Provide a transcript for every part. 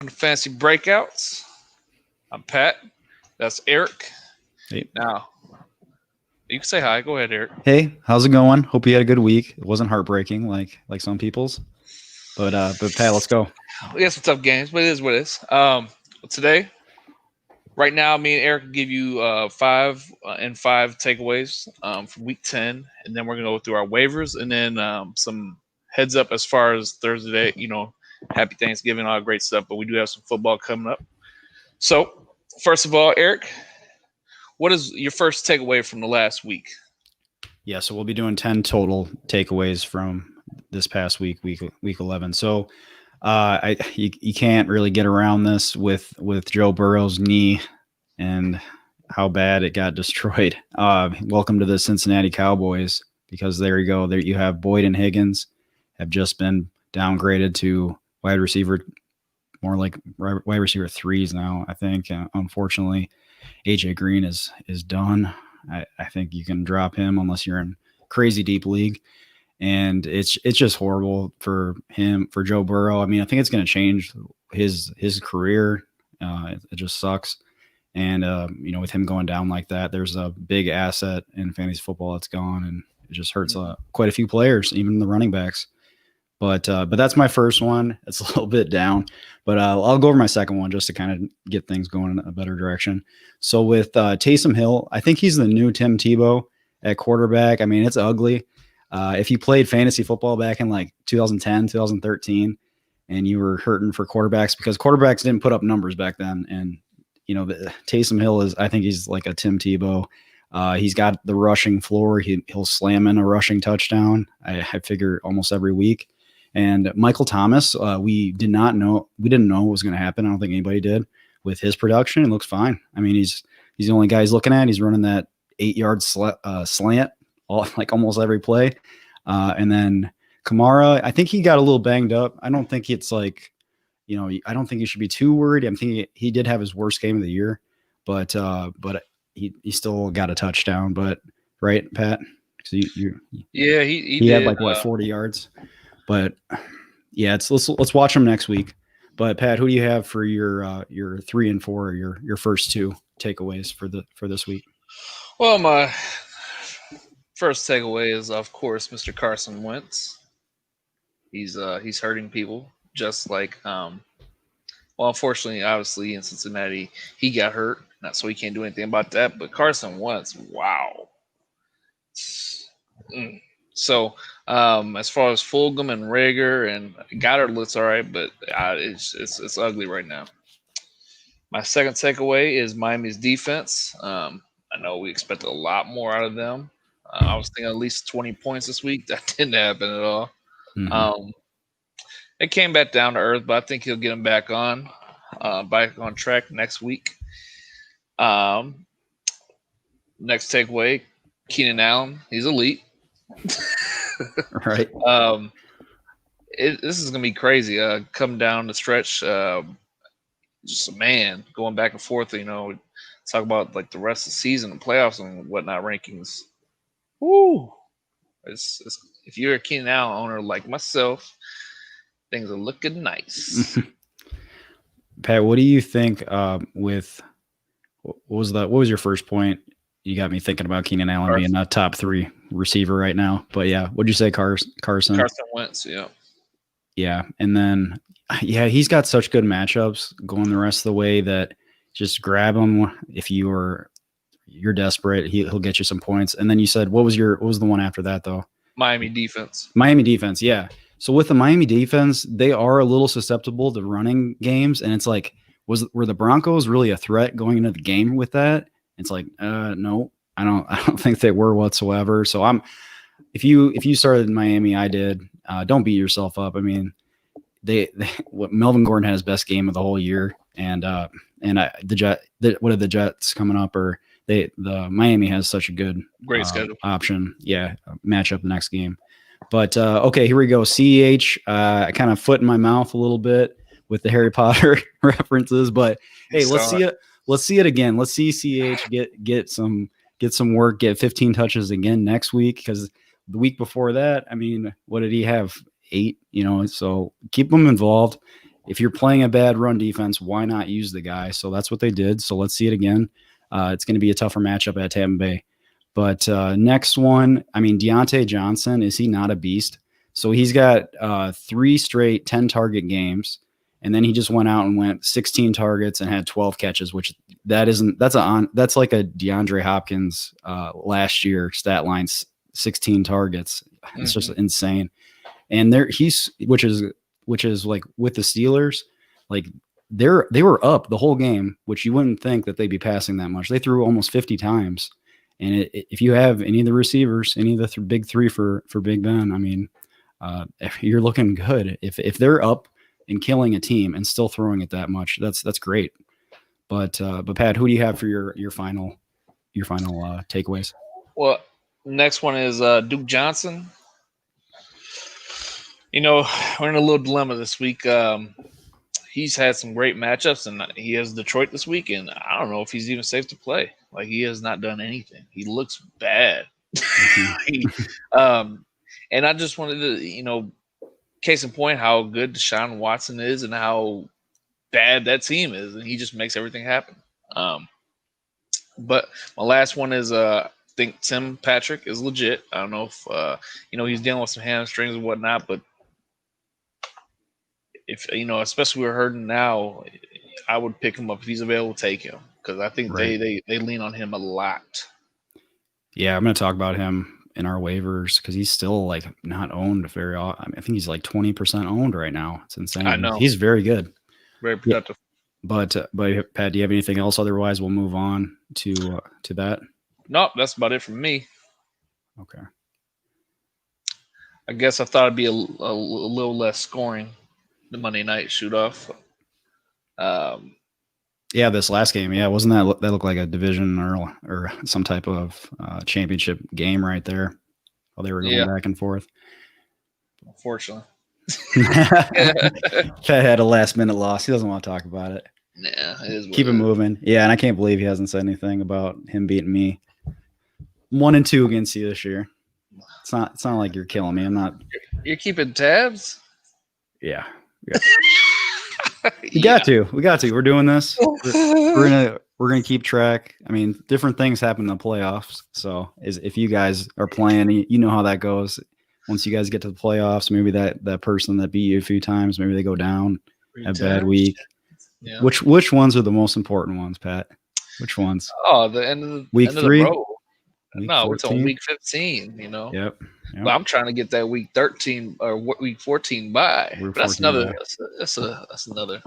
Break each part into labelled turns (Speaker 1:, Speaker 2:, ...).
Speaker 1: Welcome to Fantasy Breakouts. I'm Pat. That's Eric.
Speaker 2: Hey.
Speaker 1: Now, you can say hi. Go ahead, Eric.
Speaker 2: Hey, how's it going? Hope you had a good week. It wasn't heartbreaking like some people's. But Pat, let's go.
Speaker 1: We got some tough games, but it is what it is. Today, right now, me and Eric will give you five and five takeaways from week 10, and then we're gonna go through our waivers, and then some heads up as far as Thursday. Happy Thanksgiving, all that great stuff. But we do have some football coming up. So, first of all, Eric, what is your first takeaway from the last week?
Speaker 2: Yeah, so we'll be doing 10 total takeaways from this past week 11. So you can't really get around this with Joe Burrow's knee and how bad it got destroyed. Welcome to the Cincinnati Cowboys, because there you go. There you have Boyd and Higgins have just been downgraded to wide receiver, more like wide receiver threes now, I think. Unfortunately, AJ Green is done. I think you can drop him unless you're in crazy deep league. And it's just horrible for him, for Joe Burrow. I mean, I think it's going to change his career. It just sucks. And, with him going down like that, there's a big asset in fantasy football that's gone, and it just hurts quite a few players, even the running backs. But that's my first one. It's a little bit down, but I'll go over my second one just to kind of get things going in a better direction. So with Taysom Hill, I think he's the new Tim Tebow at quarterback. I mean, it's ugly. If you played fantasy football back in like 2010, 2013, and you were hurting for quarterbacks, because quarterbacks didn't put up numbers back then. And, Taysom Hill I think he's like a Tim Tebow. He's got the rushing floor. He'll slam in a rushing touchdown. I figure almost every week. And Michael Thomas, we didn't know what was going to happen. I don't think anybody did with his production. It looks fine. I mean, he's the only guy he's looking at. He's running that 8-yard slant almost every play. And then Kamara, I think he got a little banged up. I don't think it's I don't think you should be too worried. I'm thinking he did have his worst game of the year, but he still got a touchdown. But right, Pat? So
Speaker 1: Yeah, he
Speaker 2: did, had 40 yards. But yeah, let's watch him next week. But Pat, who do you have for your 3 and 4, your first two takeaways for this week?
Speaker 1: Well, my first takeaway is, of course, Mr. Carson Wentz. He's hurting people, just like unfortunately, obviously in Cincinnati he got hurt, so he can't do anything about that. But Carson Wentz, wow. So as far as Fulgham and Rager and Goddard looks all right, but it's ugly right now. My second takeaway is Miami's defense. I know we expected a lot more out of them. I was thinking at least 20 points this week. That didn't happen at all. Mm-hmm. It came back down to earth, but I think he'll get them back on track next week. Next takeaway, Keenan Allen. He's elite.
Speaker 2: Right.
Speaker 1: This is gonna be crazy. Come down the stretch, just a man going back and forth. Talk about like the rest of the season and playoffs and whatnot rankings. Woo! If you're a Keenan Allen owner like myself, things are looking nice.
Speaker 2: Pat, what do you think? With what was your first point? You got me thinking about Keenan Allen being a top 3 receiver right now. But yeah, what'd you say, Carson?
Speaker 1: Carson Wentz, yeah.
Speaker 2: Yeah, and then he's got such good matchups going the rest of the way that just grab him if you're desperate. He'll get you some points. And then you said what was the one after that though?
Speaker 1: Miami defense.
Speaker 2: Yeah. So with the Miami defense, they are a little susceptible to running games, and it's like, were the Broncos really a threat going into the game with that? It's like, no, I don't think they were whatsoever. So if you started in Miami, I did. Don't beat yourself up. I mean, Melvin Gordon had his best game of the whole year, and what are the Jets coming up? Or the Miami has such a
Speaker 1: great schedule
Speaker 2: option. Yeah, matchup the next game. But okay, here we go. CEH, I kind of foot in my mouth a little bit with the Harry Potter references, but hey, let's see it. Let's see it again. Let's see CH get some work, get 15 touches again next week, because the week before that, I mean, what did he have? 8, so keep him involved. if you're playing a bad run defense, why not use the guy? So that's what they did. So let's see it again. It's going to be a tougher matchup at Tampa Bay. But next one, I mean, Deontay Johnson, is he not a beast? So he's got 3 straight 10-target games, and then he just went out and went 16 targets and had 12 catches, which that's like a DeAndre Hopkins last year stat line, 16 targets. It's just insane. And which is like with the Steelers, like they were up the whole game, which you wouldn't think that they'd be passing that much. They threw almost 50 times. And if you have any of the receivers, any of the big three for Big Ben, I mean, you're looking good. If they're up and killing a team and still throwing it that much, that's great. But Pat, who do you have for your final takeaways?
Speaker 1: Well, next one is Duke Johnson. You know, we're in a little dilemma this week. He's had some great matchups, and he has Detroit this week, and I don't know if he's even safe to play. Like, he has not done anything. He looks bad. And I just wanted to, case in point, how good Deshaun Watson is and how bad that team is, and he just makes everything happen. But my last one is I think Tim Patrick is legit. I don't know if he's dealing with some hamstrings and whatnot, but if especially we're hurting now, I would pick him up if he's available. Take him, because I think they lean on him a lot.
Speaker 2: Yeah, I'm going to talk about him in our waivers because he's still like not owned very often. I mean, I think he's like 20% owned right now. It's insane.
Speaker 1: I know.
Speaker 2: He's very good,
Speaker 1: very productive.
Speaker 2: Yeah. But Pat, do you have anything else? Otherwise, we'll move on to that.
Speaker 1: Nope, that's about it from me.
Speaker 2: Okay.
Speaker 1: I guess I thought it'd be a little less scoring. The Monday night shoot off.
Speaker 2: Yeah, this last game, wasn't that looked like a division or some type of championship game right there while they were going back and forth.
Speaker 1: Unfortunately.
Speaker 2: Pat had a last minute loss. He doesn't want to talk about it.
Speaker 1: Yeah, it is.
Speaker 2: Keep it moving. Yeah, and I can't believe he hasn't said anything about him beating me. 1-2 against you this year. It's not like you're killing me. I'm not.
Speaker 1: You're keeping tabs?
Speaker 2: Yeah. We got to. We're doing this. We're gonna keep track. I mean, different things happen in the playoffs. So if you guys are playing, you know how that goes. Once you guys get to the playoffs, maybe that person that beat you a few times, maybe they go down a bad week. Yeah. Which ones are the most important ones, Pat? Which ones?
Speaker 1: Oh, the end of the
Speaker 2: week
Speaker 1: end
Speaker 2: 3.
Speaker 1: Of the road. No, 14? It's on week 15.
Speaker 2: Yep.
Speaker 1: But I'm trying to get that week 13 or week 14 by. That's another. That's another.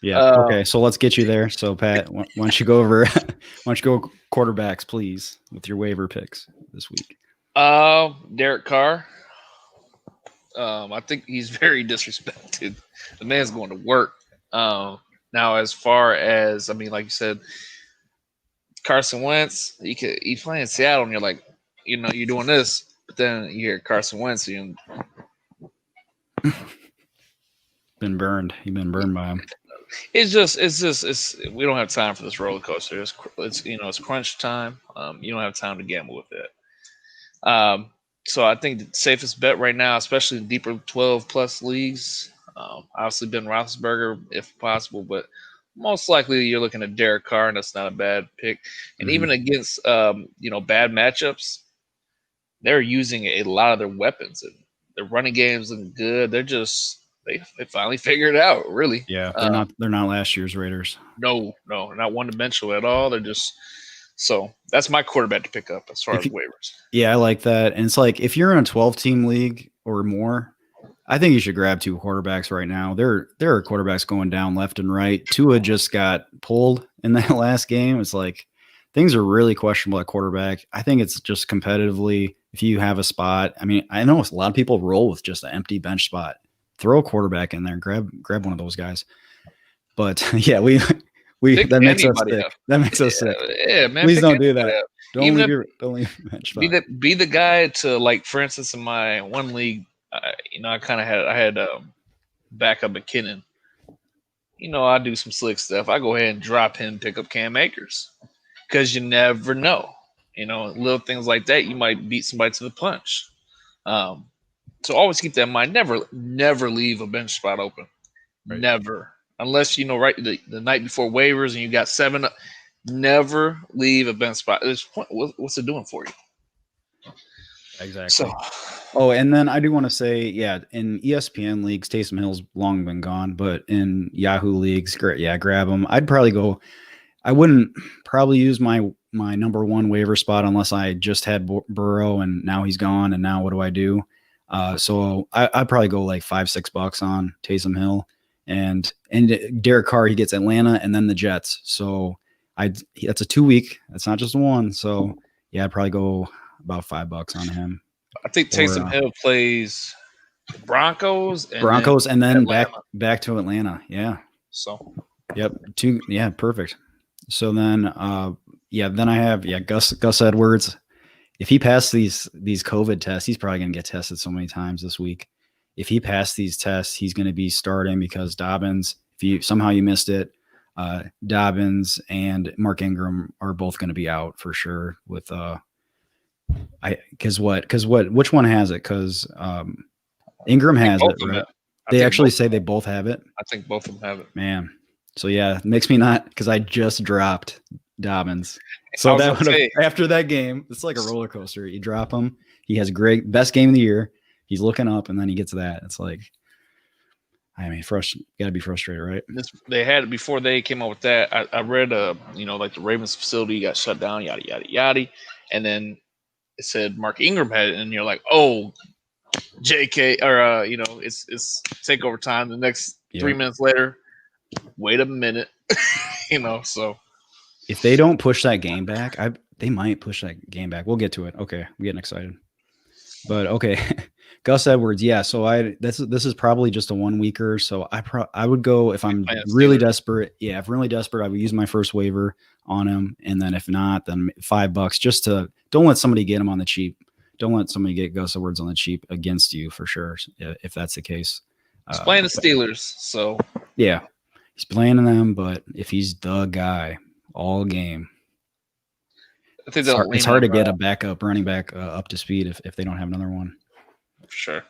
Speaker 2: Yeah. Okay. So let's get you there. So Pat, why don't you go over? Why don't you go quarterbacks, please, with your waiver picks this week?
Speaker 1: Derek Carr. I think he's very disrespected. The man's going to work. Now, as far as like you said, Carson Wentz, you play in Seattle and you're like, you're doing this. But then you hear Carson Wentz, been
Speaker 2: burned. You've been burned by him.
Speaker 1: It's just we don't have time for this roller coaster. It's crunch time. You don't have time to gamble with it. So I think the safest bet right now, especially in deeper 12+ leagues, obviously Ben Roethlisberger if possible, but most likely you're looking at Derek Carr, and that's not a bad pick. And even against bad matchups, they're using a lot of their weapons, and their running game's looking good. They're just they finally figured it out, really.
Speaker 2: Yeah, they're not last year's Raiders.
Speaker 1: No, not one-dimensional at all. They're just so that's my quarterback to pick up as far as waivers. Yeah,
Speaker 2: I like that. And it's like if you're in a 12-team league or more, I think you should grab 2 quarterbacks right now. There are quarterbacks going down left and right. Tua just got pulled in that last game. It's like things are really questionable at quarterback. I think it's just competitively, if you have a spot. I mean, I know a lot of people roll with just an empty bench spot. Throw a quarterback in there, grab one of those guys. But yeah, we that makes us sick. That makes us sick.
Speaker 1: Yeah, man.
Speaker 2: Please don't do that. Don't leave bench spot.
Speaker 1: Be the guy to, like, for instance, in my one league, I kind of had backup McKinnon. I do some slick stuff. I go ahead and drop him, pick up Cam Akers, because you never know. Little things like that, you might beat somebody to the punch. So always keep that in mind. Never leave a bench spot open.
Speaker 2: Right.
Speaker 1: Never, unless right the night before waivers and you got 7. Never leave a bench spot. What's it doing for you?
Speaker 2: Exactly.
Speaker 1: So,
Speaker 2: Oh, and then I do want to say, yeah, in ESPN leagues, Taysom Hill's long been gone, but in Yahoo leagues, grab him. I'd probably go. I wouldn't probably use my number one waiver spot unless I just had Burrow and now he's gone, and now what do I do? So I'd probably go like $5-6 on Taysom Hill, and Derek Carr. He gets Atlanta and then the Jets. So that's a 2-week. That's not just one. So yeah, I'd probably go about $5 on him.
Speaker 1: I think Taysom Hill plays Broncos
Speaker 2: and then
Speaker 1: Atlanta.
Speaker 2: back to Atlanta. Yeah.
Speaker 1: So.
Speaker 2: Yep. Perfect. So then, then I have Gus Edwards. If he passed these COVID tests, he's probably going to get tested so many times this week. If he passed these tests, he's going to be starting because Dobbins. If you somehow you missed it, Dobbins and Mark Ingram are both going to be out for sure. With which one has it? Because Ingram has it, right? They actually say they both have it.
Speaker 1: I think both of them have it.
Speaker 2: Man. So yeah, it makes me not, because I just dropped Dobbins. So that would have, after that game, it's like a roller coaster. You drop him, he has best game of the year. He's looking up, and then he gets that. It's like, I mean, got to be frustrated, right?
Speaker 1: They had it before they came up with that. I read, like the Ravens facility got shut down, yada yada yada, and then it said Mark Ingram had it, and you're like, oh, JK, or it's takeover time. The next 3 minutes later. Wait a minute, so
Speaker 2: if they don't push that game back, they might push that game back. We'll get to it. Okay, I'm getting excited. But okay, Gus Edwards, yeah. So this is probably just a 1 weeker. So I would go if I'm really desperate. Yeah, if really desperate, I would use my first waiver on him, and then if not, then $5 just to don't let somebody get him on the cheap. Don't let somebody get Gus Edwards on the cheap against you for sure. If that's the case,
Speaker 1: he's playing the Steelers, so
Speaker 2: yeah. He's playing them, but if he's the guy all game,
Speaker 1: I think
Speaker 2: it's hard to get a backup running back up to speed if they don't have another one.
Speaker 1: For sure.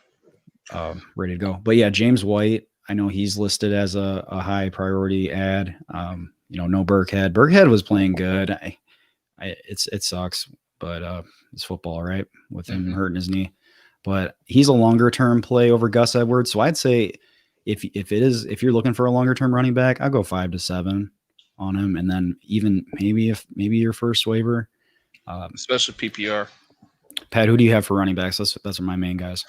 Speaker 2: Ready to go. But yeah, James White, I know he's listed as a high priority ad. No Burkhead. Burkhead was playing good. It sucks, but it's football, right? With him hurting his knee. But he's a longer term play over Gus Edwards. So I'd say if you're looking for a longer term running back, I'll go 5 to 7 on him, and then even maybe your first waiver,
Speaker 1: especially PPR.
Speaker 2: Pat, who do you have for running backs? Those are my main guys.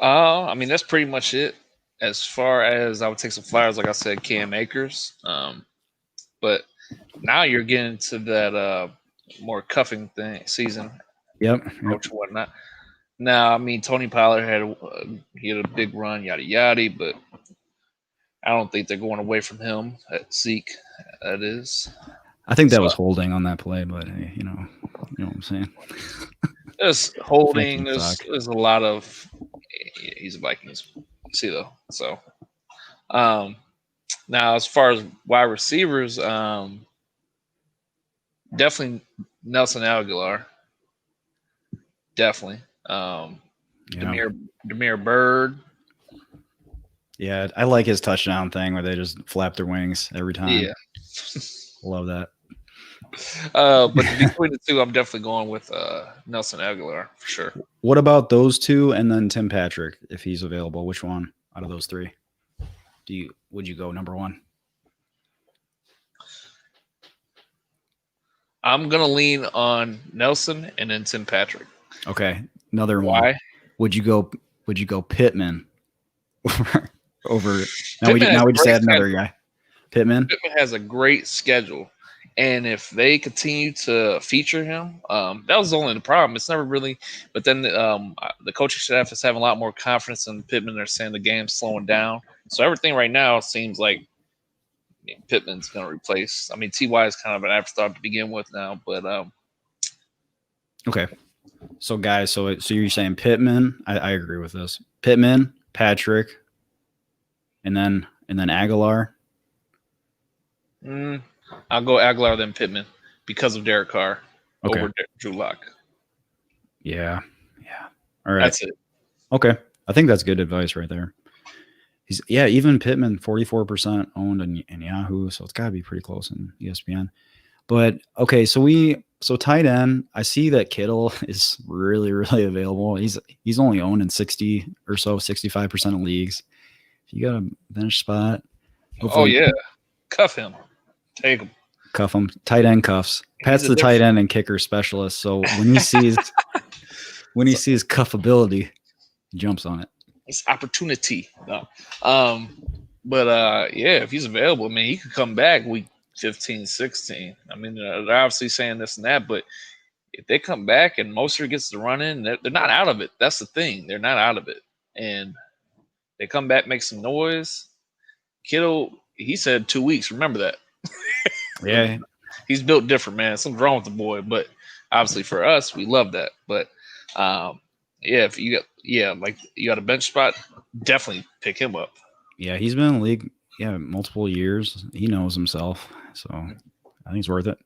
Speaker 1: I mean, that's pretty much it. As far as I would take some flyers, like I said, Cam Akers. But now you're getting to that more cuffing season.
Speaker 2: Yep.
Speaker 1: Approach and whatnot. Now, I mean, Tony Pollard had a big run, yada yada, but I don't think they're going away from him at Zeke. That is.
Speaker 2: I think that was holding on that play, but hey, you know what I'm saying.
Speaker 1: There's holding. There's a lot of. He's a Vikings, see though. So, now as far as wide receivers, definitely Nelson Aguilar. Definitely. Damiere Byrd.
Speaker 2: Yeah, I like his touchdown thing where they just flap their wings every time.
Speaker 1: Yeah.
Speaker 2: Love that.
Speaker 1: But between the two, I'm definitely going with Nelson Aguilar for sure.
Speaker 2: What about those two and then Tim Patrick, if he's available? Which one out of those three would you go number one?
Speaker 1: I'm gonna lean on Nelson and then Tim Patrick.
Speaker 2: Okay, another one.
Speaker 1: Why?
Speaker 2: Would you go Pittman over? Now we just add another guy. Pittman
Speaker 1: has a great schedule, and if they continue to feature him, that was only the problem. It's never really. But then the coaching staff is having a lot more confidence in Pittman. They're saying the game's slowing down, so everything right now seems like Pittman's going to replace. I mean, Ty is kind of an afterthought to begin with now, but
Speaker 2: okay. So guys, so you're saying Pittman? I agree with this. Pittman, Patrick, and then Aguilar.
Speaker 1: I'll go Aguilar then Pittman because of Derek Carr over Drew Lock.
Speaker 2: Yeah. All right.
Speaker 1: That's it.
Speaker 2: Okay. I think that's good advice right there. Even Pittman 44% owned in Yahoo, so it's got to be pretty close in ESPN. But okay, so tight end, I see that Kittle is really really available. He's only owned in 60 or so 65% of leagues. If you got a bench spot,
Speaker 1: Oh
Speaker 2: hopefully
Speaker 1: yeah, cuff him, take him.
Speaker 2: cuff him. Tight end cuffs.
Speaker 1: He's
Speaker 2: Pat's
Speaker 1: a
Speaker 2: the tight
Speaker 1: different.
Speaker 2: end and kicker specialist, so when he sees cuffability, he jumps on it.
Speaker 1: It's opportunity. No. But yeah, if he's available, I mean, he could come back week 15, 16. I mean, they're obviously saying this and that, but if they come back and Mostert gets the run in, they're not out of it. That's the thing. They're not out of it. And they come back, make some noise. Kittle, he said 2 weeks. Remember that.
Speaker 2: Yeah,
Speaker 1: He's built different, man. Something's wrong with the boy. But obviously for us, we love that. But yeah, if you got like you got a bench spot, definitely pick him up.
Speaker 2: yeah, he's been in the league, multiple years. He knows himself, so I think it's worth it.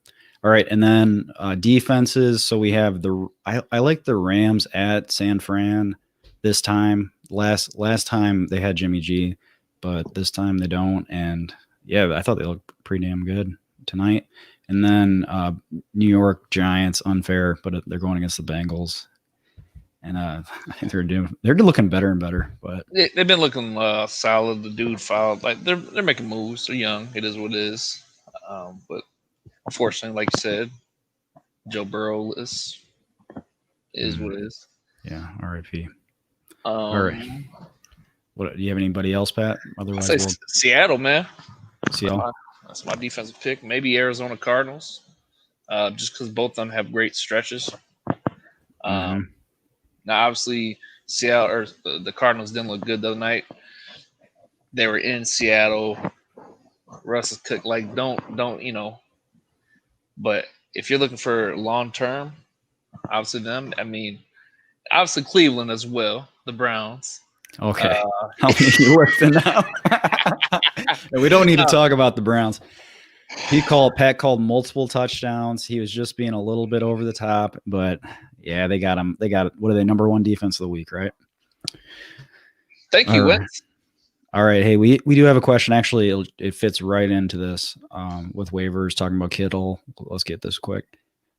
Speaker 2: All right, and then defenses. So we have I like the Rams at San Fran this time. Last time they had Jimmy G, but this time they don't. And yeah, I thought they looked pretty damn good tonight. And then New York Giants, unfair, but they're going against the Bengals. And I think they're looking better and better. But
Speaker 1: They've been looking solid. The dude filed like they're making moves. They're young. It is what it is. But unfortunately, like you said, Joe Burrow is what it is.
Speaker 2: Yeah, R.I.P.
Speaker 1: All
Speaker 2: right. What do you have anybody else, Pat?
Speaker 1: Otherwise, I say Seattle, man.
Speaker 2: Seattle.
Speaker 1: That's my defensive pick. Maybe Arizona Cardinals, just because both of them have great stretches. Now, obviously, Seattle or the Cardinals didn't look good the other night. They were in Seattle. Russ is cooked. Like, don't But if you're looking for long term, obviously them. I mean, obviously Cleveland as well. The Browns.
Speaker 2: Okay. How many you working now? We don't need to talk about the Browns. Pat called multiple touchdowns. He was just being a little bit over the top, but yeah, they got him. What are they? Number 1 defense of the week, right?
Speaker 1: Thank you, Wentz.
Speaker 2: All right. Hey, we do have a question. Actually, it fits right into this with waivers, talking about Kittle. Let's get this quick.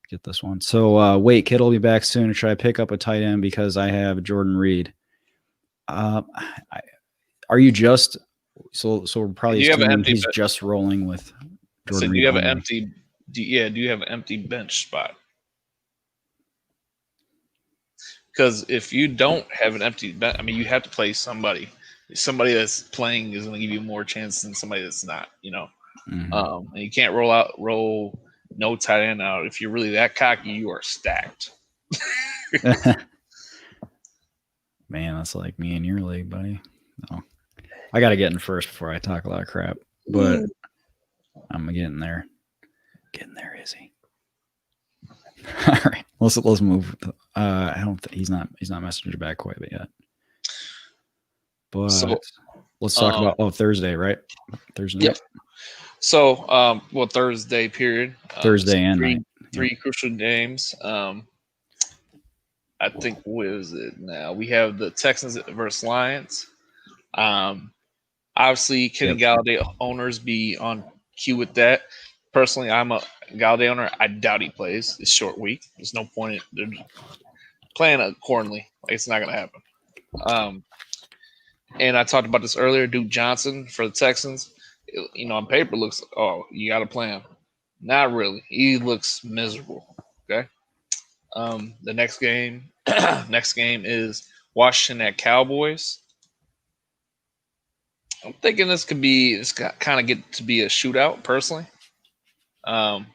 Speaker 2: Get this one. So, wait, Kittle will be back soon. Should I pick up a tight end because I have Jordan Reed? Are you just so we're probably assuming he's just rolling with Jordan Reed?
Speaker 1: Do you have an empty? Do you have an empty bench spot? Because if you don't have an empty bench, I mean, you have to play somebody. Somebody that's playing is going to give you more chance than somebody that's not. And you can't roll no tight end out. If you're really that cocky, you are stacked.
Speaker 2: Man, that's like me in your league, buddy. No. I got to get in first before I talk a lot of crap, but I'm getting there. Getting there, is he? All right, let's move. I don't think he's not messaging back quite yet. But let's talk about Thursday, right? Thursday.
Speaker 1: Yep. So, Thursday period.
Speaker 2: Thursday and night.
Speaker 1: Three crucial games. I think what is it now? We have the Texans versus Lions. Obviously, Kenny Galladay owners be on cue with that. Personally, I'm a Galladay owner. I doubt he plays. It's short week. There's no point. They're playing accordingly. Like, it's not going to happen. And I talked about this earlier. Duke Johnson for the Texans. On paper looks, you got to play him. Not really. He looks miserable. Okay. The next game is Washington at Cowboys. I'm thinking this kind of get to be a shootout. Personally, I'm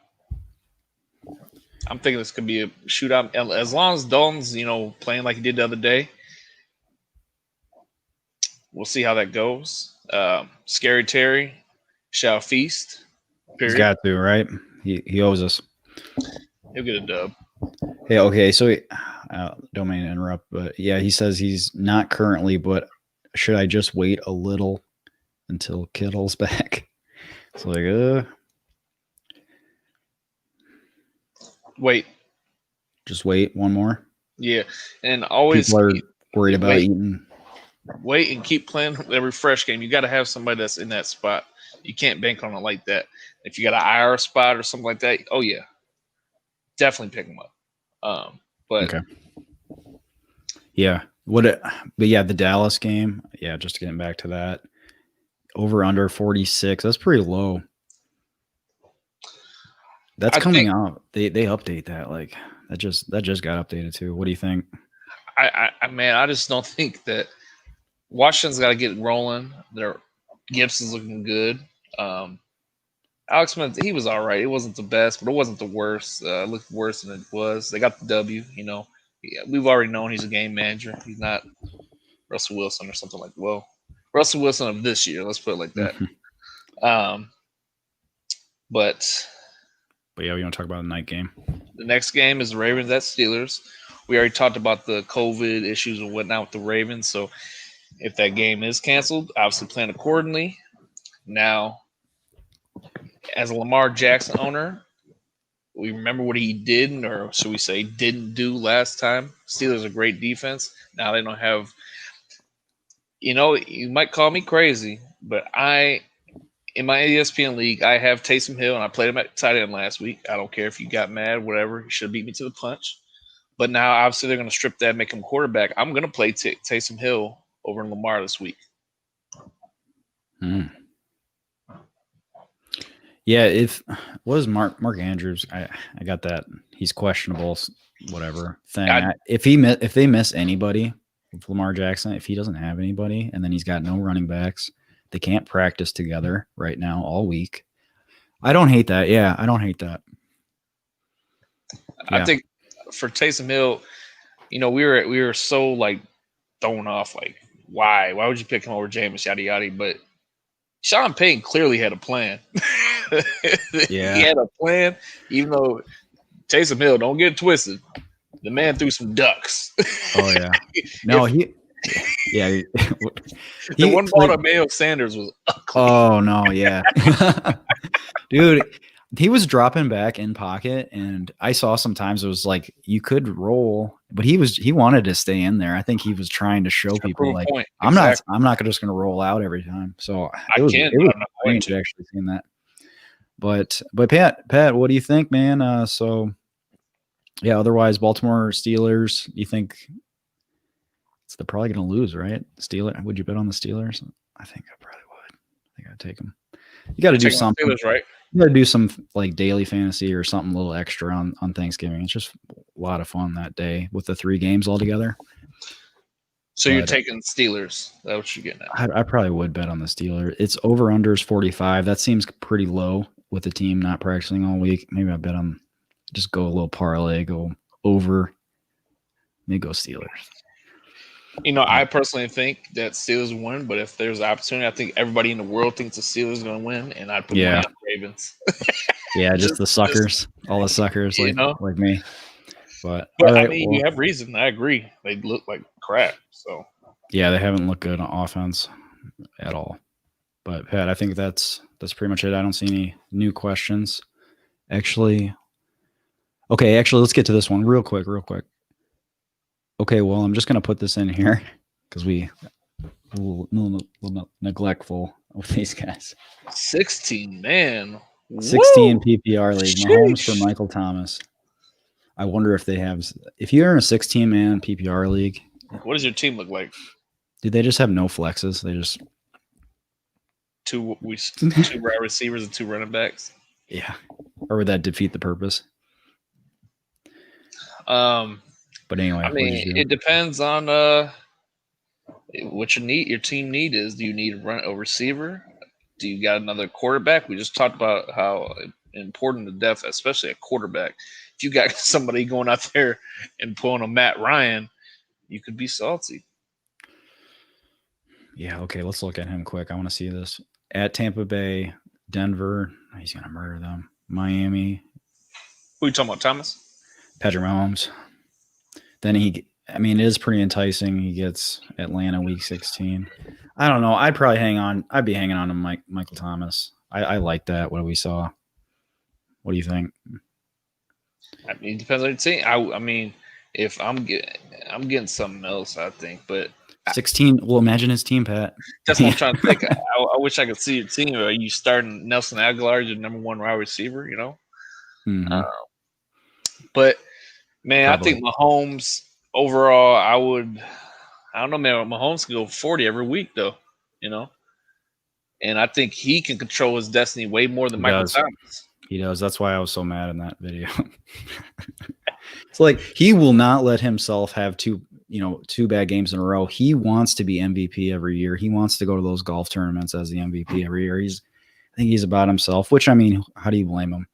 Speaker 1: thinking this could be a shootout as long as Dalton's playing like he did the other day. We'll see how that goes. Scary Terry shall feast.
Speaker 2: Period. He's got to, right? He owes us.
Speaker 1: He'll get a dub.
Speaker 2: Hey, okay. So, don't mean to interrupt, but yeah, he says he's not currently, but should I just wait a little until Kittle's back? It's like,
Speaker 1: wait.
Speaker 2: Just wait one more.
Speaker 1: Yeah, and always
Speaker 2: people are worried about eating
Speaker 1: wait and keep playing the refresh game. You got to have somebody that's in that spot. You can't bank on it like that. If you got an IR spot or something like that, oh yeah, definitely pick them up. But
Speaker 2: Okay. Yeah. But yeah, the Dallas game. Yeah, just getting back to that. Over under 46. That's pretty low. That's coming out. They update that. Like that just got updated too. What do you think?
Speaker 1: I just don't think that Washington's got to get rolling. Their Gibson's looking good. Alex Smith, he was all right. It wasn't the best, but it wasn't the worst. It looked worse than it was. They got the W. Yeah, we've already known he's a game manager. He's not Russell Wilson or something like. Well, Russell Wilson of this year. Let's put it like that. But
Speaker 2: yeah, we want to talk about the night game.
Speaker 1: The next game is the Ravens at Steelers. We already talked about the COVID issues and whatnot with the Ravens. So if that game is canceled, obviously plan accordingly. Now, as a Lamar Jackson owner, we remember what he did, or should we say didn't do last time. Steelers a great defense. Now they don't have, you might call me crazy, but in my ESPN league, I have Taysom Hill, and I played him at tight end last week. I don't care if you got mad, whatever. He should have beat me to the punch. But now, obviously, they're going to strip that and make him quarterback. I'm going to play Taysom Hill over Lamar this week.
Speaker 2: Yeah, what is Mark Andrews? I got that. He's questionable, whatever thing. If they miss anybody with Lamar Jackson, if he doesn't have anybody, and then he's got no running backs, they can't practice together right now all week. I don't hate that. Yeah, I don't hate that.
Speaker 1: I think for Taysom Hill, we were so like thrown off. Like, why would you pick him over Jameis? Yada yada. But Sean Payton clearly had a plan. He had a plan, even though Taysom Hill, don't get it twisted, the man threw some ducks.
Speaker 2: Oh yeah, no the
Speaker 1: one ball to Mayo Sanders was ugly.
Speaker 2: Oh no, yeah, dude. He was dropping back in pocket, and I saw sometimes it was like you could roll, but he wanted to stay in there. I think he was trying to show people like I'm not just going to roll out every time. So it was strange to actually seeing that. But Pat, what do you think, man? So yeah, otherwise Baltimore Steelers, you think they're probably going to lose, right? Steelers, would you bet on the Steelers? I think I probably would. I think I'd take them. You got to do something,
Speaker 1: Steelers, right?
Speaker 2: You got to do some like daily fantasy or something a little extra on Thanksgiving. It's just a lot of fun that day with the 3 games all together.
Speaker 1: So you're taking Steelers. That's what you're getting at.
Speaker 2: I probably would bet on the Steelers. It's over unders 45. That seems pretty low with the team not practicing all week. Maybe I bet on just go a little parlay, go over. Maybe go Steelers.
Speaker 1: I personally think that Steelers win, but if there's an opportunity, I think everybody in the world thinks the Steelers are going to win, and I'd put money on the Ravens.
Speaker 2: Yeah, just the suckers, all the suckers like me. But
Speaker 1: right, I mean, you have reason. I agree. They look like crap. So
Speaker 2: yeah, they haven't looked good on offense at all. But Pat, I think that's pretty much it. I don't see any new questions. Actually, let's get to this one real quick. Okay, well, I'm just going to put this in here because we're neglectful of these guys.
Speaker 1: 16, man.
Speaker 2: 16 PPR league. Mahomes for Michael Thomas. I wonder if you're in a 16-man PPR league.
Speaker 1: What does your team look like?
Speaker 2: Do they just have no flexes? They just
Speaker 1: two wide receivers and 2 running backs?
Speaker 2: Yeah. Or would that defeat the purpose? But anyway,
Speaker 1: I mean, it depends on what your team need is. Do you need a receiver? Do you got another quarterback? We just talked about how important the depth, especially a quarterback. If you got somebody going out there and pulling a Matt Ryan, you could be salty.
Speaker 2: Yeah, okay, let's look at him quick. I want to see this. At Tampa Bay, Denver, he's going to murder them. Miami.
Speaker 1: Who are you talking about, Thomas?
Speaker 2: Patrick Mahomes. Then it is pretty enticing. He gets Atlanta week 16. I don't know. I'd be hanging on to Michael Thomas. I like that, what we saw. What do you think?
Speaker 1: I mean, it depends on your team. I mean, if I'm getting something else, I think. But
Speaker 2: 16. Well, imagine his team, Pat.
Speaker 1: That's what I'm trying to think. I wish I could see your team. Are you starting Nelson Aguilar as your number one wide receiver?
Speaker 2: Mm-hmm.
Speaker 1: But man, I
Speaker 2: Probably.
Speaker 1: think Mahomes overall. I don't know, man. Mahomes can go 40 every week though. And I think he can control his destiny way more than
Speaker 2: He
Speaker 1: Michael
Speaker 2: does.
Speaker 1: Thomas.
Speaker 2: He does. That's why I was so mad in that video. It's like he will not let himself have two bad games in a row. He wants to be MVP every year. He wants to go to those golf tournaments as the MVP every year. I think he's about himself, which, I mean, how do you blame him?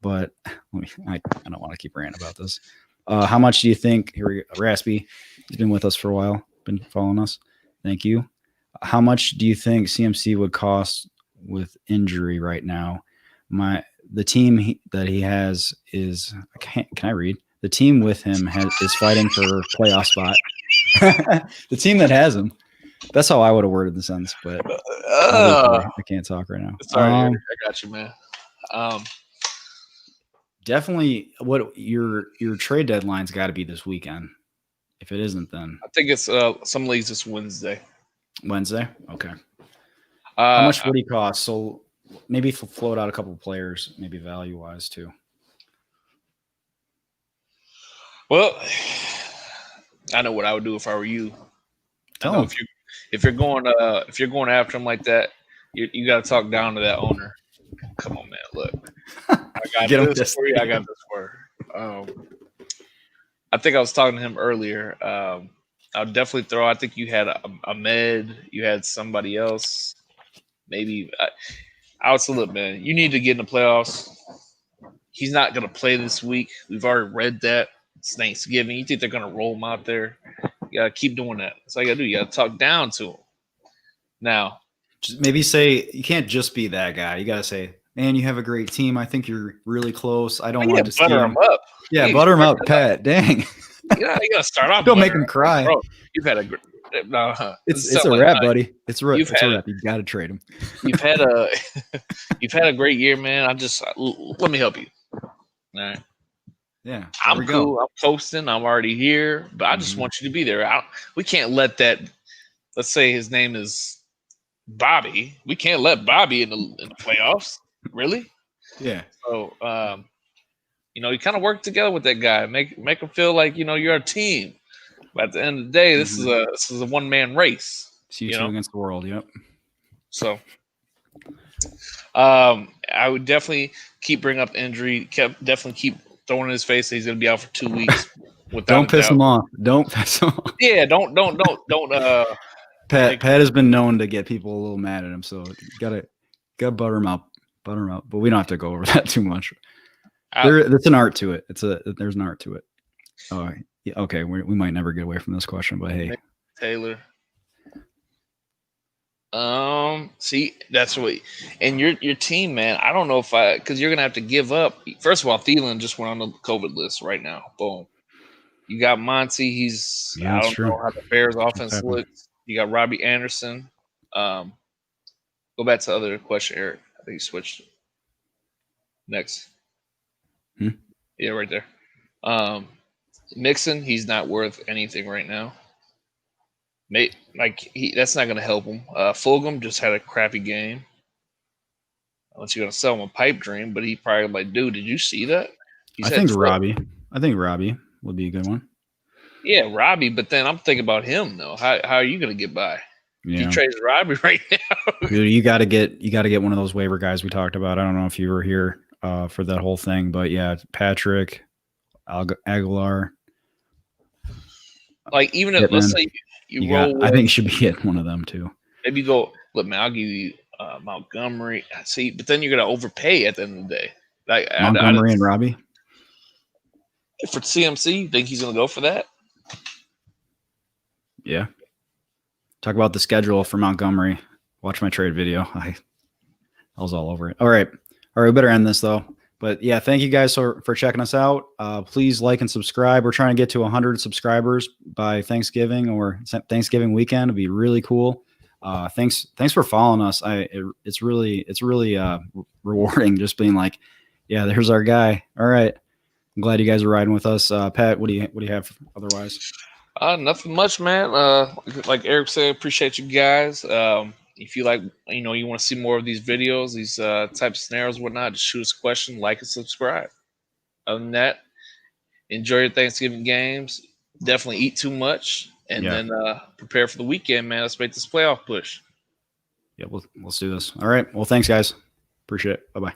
Speaker 2: But I don't want to keep ranting about this. How much do you think, here we go, Raspy, he's been with us for a while, been following us. Thank you. How much do you think CMC would cost with injury right now? The team that he has is, can I read? The team with him is fighting for playoff spot. The team that has him. That's how I would have worded the sentence, but obviously I can't talk right now.
Speaker 1: Sorry, I got you, man.
Speaker 2: Definitely, what your trade deadline's got to be this weekend. If it isn't, then
Speaker 1: I think it's some leagues this Wednesday.
Speaker 2: Wednesday, okay. How much would he cost? So maybe float out a couple of players, maybe value wise too.
Speaker 1: Well, I know what I would do if I were you.
Speaker 2: Tell him.
Speaker 1: If you're going after him like that, you got to talk down to that owner. Come on, man. Look, I got this for you. I got this for her. I think I was talking to him earlier. I would definitely throw. I think you had Ahmed. You had somebody else. Maybe I would say, look, man, you need to get in the playoffs. He's not going to play this week. We've already read that. It's Thanksgiving. You think they're going to roll him out there? You got to keep doing that. That's all you got to do. You got to talk down to him. Now,
Speaker 2: just maybe say, you can't just be that guy. You got to say, man, you have a great team. I think you're really close. I don't want to
Speaker 1: butter him up.
Speaker 2: Yeah, butter him up, Pat. Dang.
Speaker 1: You got to start off.
Speaker 2: Don't make him cry. Bro,
Speaker 1: you've had a great.
Speaker 2: It's a wrap, buddy. It's a wrap. You got to trade him.
Speaker 1: You've had a great year, man. Let me help you. All right.
Speaker 2: Yeah,
Speaker 1: I'm cool. I'm coasting. I'm already here, but I just want you to be there. We can't let that. Let's say his name is Bobby. We can't let Bobby in the playoffs. Really?
Speaker 2: Yeah.
Speaker 1: So, you kind of work together with that guy. Make him feel like you're a team. But at the end of the day, this is a one-man race.
Speaker 2: It's you two against the world. Yep.
Speaker 1: So, I would definitely keep bringing up injury. Definitely keep throwing in his face that he's going to be out for 2 weeks.
Speaker 2: Don't piss him off. Don't piss him off.
Speaker 1: Yeah, don't.
Speaker 2: Pat has been known to get people a little mad at him, so gotta butter him up. But we don't have to go over that too much. There's an art to it. There's an art to it. Oh, yeah, okay. We might never get away from this question, but hey,
Speaker 1: Taylor. See, that's what, and your team, man. I don't know because you're gonna have to give up. First of all, Thielen just went on the COVID list right now. Boom. You got Monty. I don't know how the Bears offense looks. You got Robbie Anderson. Go back to the other question, Eric. I think you switched. Next. Yeah, right there. Mixon, he's not worth anything right now. That's not going to help him. Fulgham just had a crappy game. Unless you're going to sell him a pipe dream, but he probably like, dude, did you see that?
Speaker 2: I think Robbie would be a good one.
Speaker 1: Yeah, Robbie. But then I'm thinking about him though. How are you going to get by? Yeah. He trades Robbie right now.
Speaker 2: Dude, you got to get one of those waiver guys we talked about. I don't know if you were here for that whole thing, but yeah, Patrick, Aguilar.
Speaker 1: Like even if let's say you roll.
Speaker 2: I think you should be hitting one of them too.
Speaker 1: Maybe you go. Look, man, I'll give you Montgomery. See, but then you're gonna overpay at the end of the day. Like
Speaker 2: Montgomery and Robbie.
Speaker 1: For CMC, you think he's gonna go for that?
Speaker 2: Yeah. Talk about the schedule for Montgomery. Watch my trade video. I was all over it. All right. We better end this though. But yeah, thank you guys for checking us out. Please like and subscribe. We're trying to get to 100 subscribers by Thanksgiving or Thanksgiving weekend. It'd be really cool. Thanks for following us. It's really rewarding just being like, yeah, there's our guy. All right. I'm glad you guys are riding with us. Pat, what do you have otherwise?
Speaker 1: Nothing much, man. Like Eric said, appreciate you guys. If you like, you want to see more of these videos, these type of scenarios, whatnot, just shoot us a question, like and subscribe. Other than that, enjoy your Thanksgiving games. Definitely eat too much, and
Speaker 2: Yeah.
Speaker 1: then prepare for the weekend, man. Let's make this playoff push.
Speaker 2: Yeah. Let's do this. All right. Well, thanks, guys. Appreciate it. Bye bye.